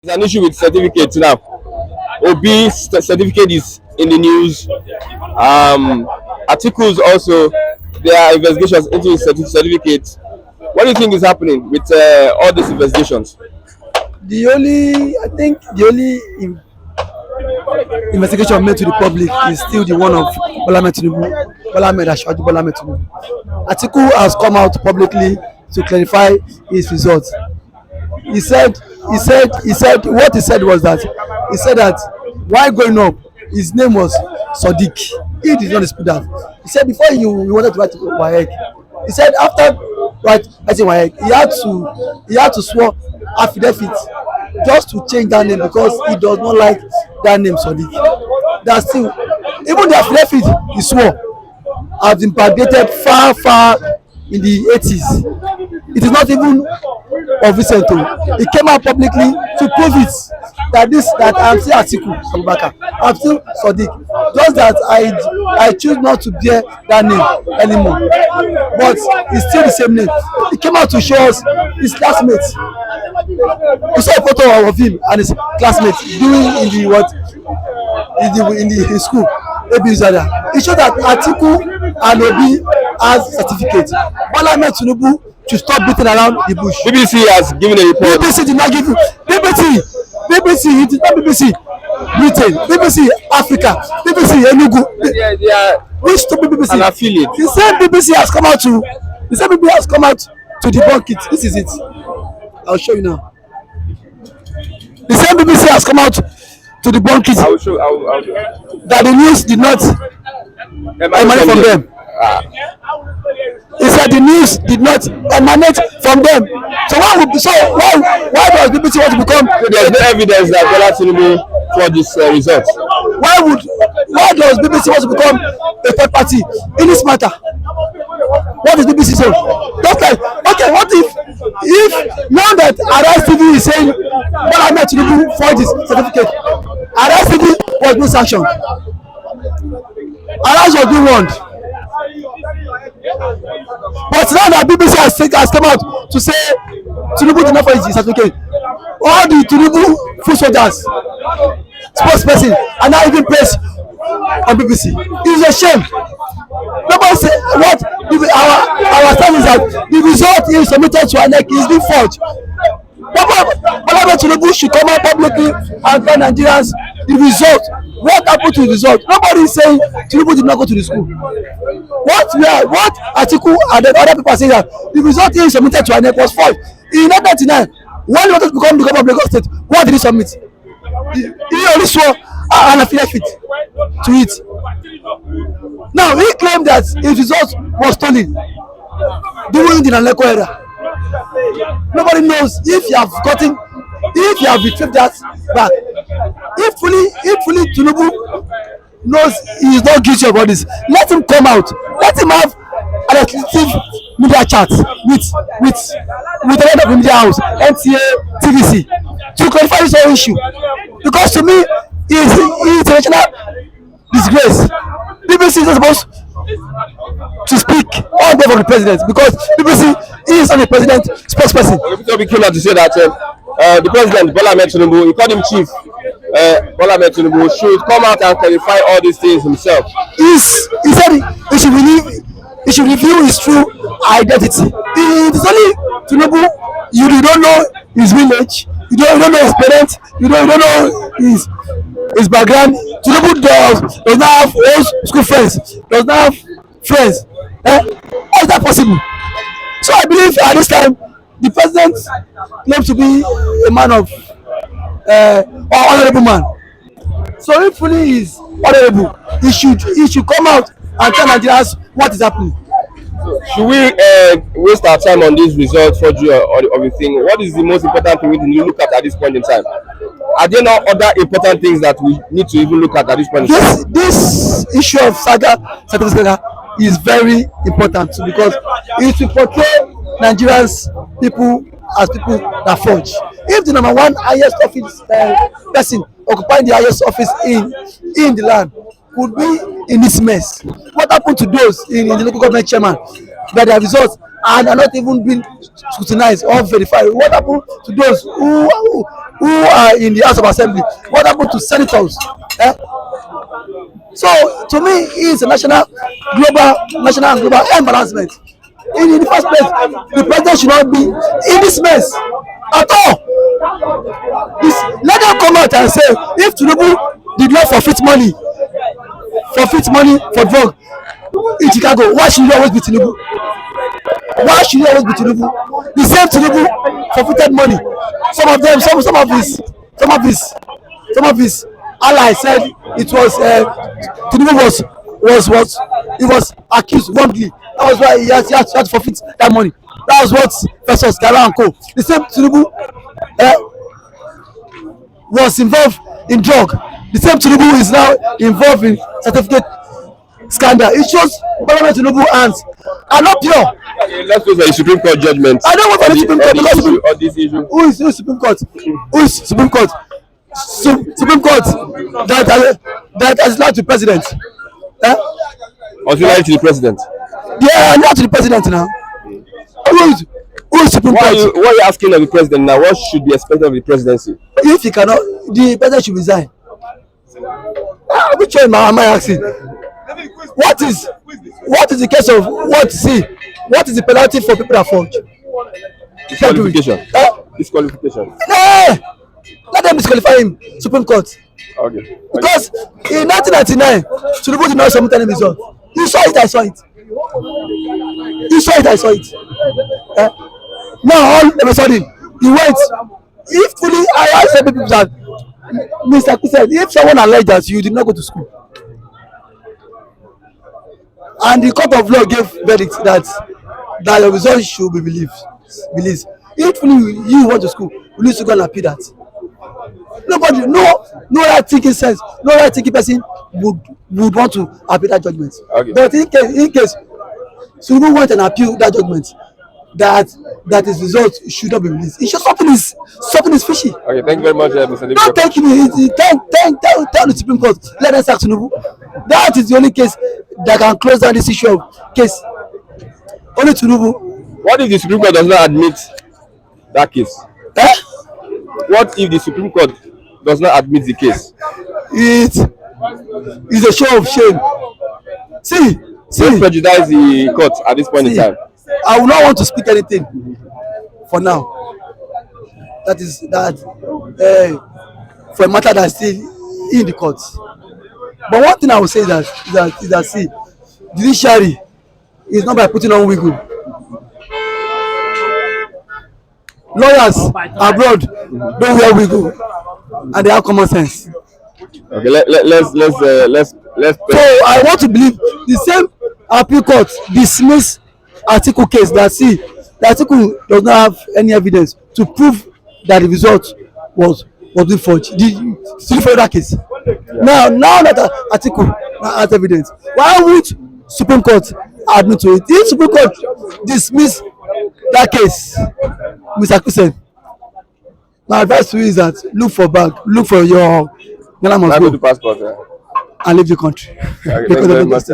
There's an issue with certificates now. Certificate is in the news. Articles also, there are investigations into his certificates. What do you think is happening with all these investigations? I think the only investigation made to the public is still the one of Bola Ahmed Ashwaju Bola Ahmed Tinubu. Atiku has come out publicly to clarify his results. What he said was that while growing up, his name was Sadiq. He did not dispute that. He said before he wanted to write WAEC, he said after writing WAEC, he had to swear affidavit just to change that name because he does not like that name Sadiq. That still, even the affidavit he swore has been backdated far in the 80s. It is not even of recent. He came out publicly to prove it that I'm still Atiku Abubakar. I'm still Sadiq. Just that I choose not to bear that name anymore. But it's still the same name. He came out to show us his classmates. We saw a photo of him and his classmates doing in the what in the school. Obi Zada. It shows that Atiku and Obi has certificate. Bola Ahmed Tinubu to stop beating around the bush. BBC has given a report. BBC did not give you. BBC, it is not BBC Britain, BBC Africa, BBC Enugu. They are Which to BBC? an affiliate. The same BBC has come out to debunk it. This is it. I'll show you now. The same BBC has come out to debunk it. I will show. That the news did not emanate from them. He said the news did not emanate from them. So why does BBC want to become? There is no evidence that Bola Tinubu for this result. Why does BBC want to become a third party in this matter? What is BBC saying? Just like, okay, what if now that Arise TV is saying Bola Ahmed Tinubu forged his certificate, Arise TV was no sanction. Arise was being warned. But now that BBC has come out to say Tinubu did not forge his certificate, all the Tinubu foot soldiers, spokesperson, are now even placed on BBC. It is a shame. Nobody say what our stand is that the result is submitted to INEC is being forged. Bola Ahmed Tinubu should come out publicly and tell Nigerians the result. What happened to the result? Nobody is saying Tinubu did not go to the school. What Atiku and the other people are saying that the result is submitted to INEC was forged. In 1999, when he wanted to become the governor of Lagos State, what did he submit? He only swore an affidavit to it. Now he claimed that his result was stolen during the Naleko era. Nobody knows if you have retrieved that back. If fully Tinubu knows he is not guilty of all this, let him come out. Let him have an exclusive media chat with the head of the media house, NTA, TVC, to clarify this whole issue. Because to me, he is a national disgrace. BBC is not supposed to speak on behalf of the president because BBC is not a president spokesperson. People came out to say that the president Bola Ahmed Tinubu, he called him chief. Bola Ahmed Tinubu should come out and clarify all these things himself. He said he should reveal his true identity. It is only Tinubu. You don't know his village. You don't know his parents. You don't know his background. Tinubu does not have old school friends. Does not have friends. How is that possible? So I believe at this time the president claims to be a man of honorable man. So if fully is honorable, he should come out and tell Nigerians what is happening. Should we waste our time on this result forgery or everything? What is the most important thing we need to look at this point in time? Are there no other important things that we need to even look at this point in time? This issue of certificate is very important because it will portray Nigerians people as people that forge. If the number one highest office person occupying the highest office in the land could be in this mess, what happened to those in the local government chairman that their results and are not even being scrutinized or verified. What happened to those who are in the House of Assembly? What happened to senators? Eh? So to me, it's a national and global embarrassment. In the first place, the president should not be in this mess at all. This, let them come out and say if Tinubu did not forfeit money for drug in Chicago, why should it always be Tinubu? Why should it always be Tinubu? The same Tinubu forfeited money. Some of them, some of his allies said it was Tinubu was accused wrongly. That was why he had to forfeit that money. That was what versus Gara and Co. The same Tinubu was involved in drug. The same Tinubu is now involved in certificate scandal. It shows Parliament Tinubu hands are not pure. Let's go for the Supreme Court judgment. I don't want for the Supreme Court because this issue. who is Supreme Court? Who is Supreme Court? Supreme Court that has lied to the president. Auxiliary to the president. Yeah, not to the president now. Who is Supreme Court? What are you asking of the president now? What should be expected of the presidency? If he cannot, the president should resign. Which one am I asking? What is the case of what is the penalty for people that forge? Disqualification. Disqualification. Let them disqualify him. Supreme Court. Okay. Because in 1999, Tinubu did not submit any result. You saw it, I saw it. You saw it, I saw it. Now all of a sudden he went. If fully, I asked people that Mr. Kusen, if someone alleged that you did not go to school, and the court of law gave verdict that your result should be released. If fully you went to school, will you still go and appeal that? Nobody, no right thinking sense, no right thinking person would want to appeal that judgment. Okay. But in case Tinubu went and appeal that judgment, that his result should not be released. It's just something is fishy. Okay, thank you very much, Mr. David. Don't thank me. Tell the Supreme Court. Let them sack Tinubu. That is the only case that can close down this issue of case. Only Tinubu. What if the Supreme Court does not admit that case? What if the Supreme Court does not admit the case? It is a show of shame. See. Prejudice the court at this point in time. I will not want to speak anything for now. That for a matter that is still in the courts. But one thing I will say is that see, judiciary is not by putting on wiggle. Lawyers abroad don't wear wiggle, and they have common sense. Okay, let's. So I want to believe the same appeal court dismiss Atiku case that see the Atiku does not have any evidence to prove that the result was being forged. Still for that case. Yeah. Now that Atiku has evidence, why would Supreme Court admit to it? If Supreme Court dismiss that case, Mr. Kusen, my advice to you is that look for bag, look for your Ghana must go passport, and leave the country. Okay, thank you very much.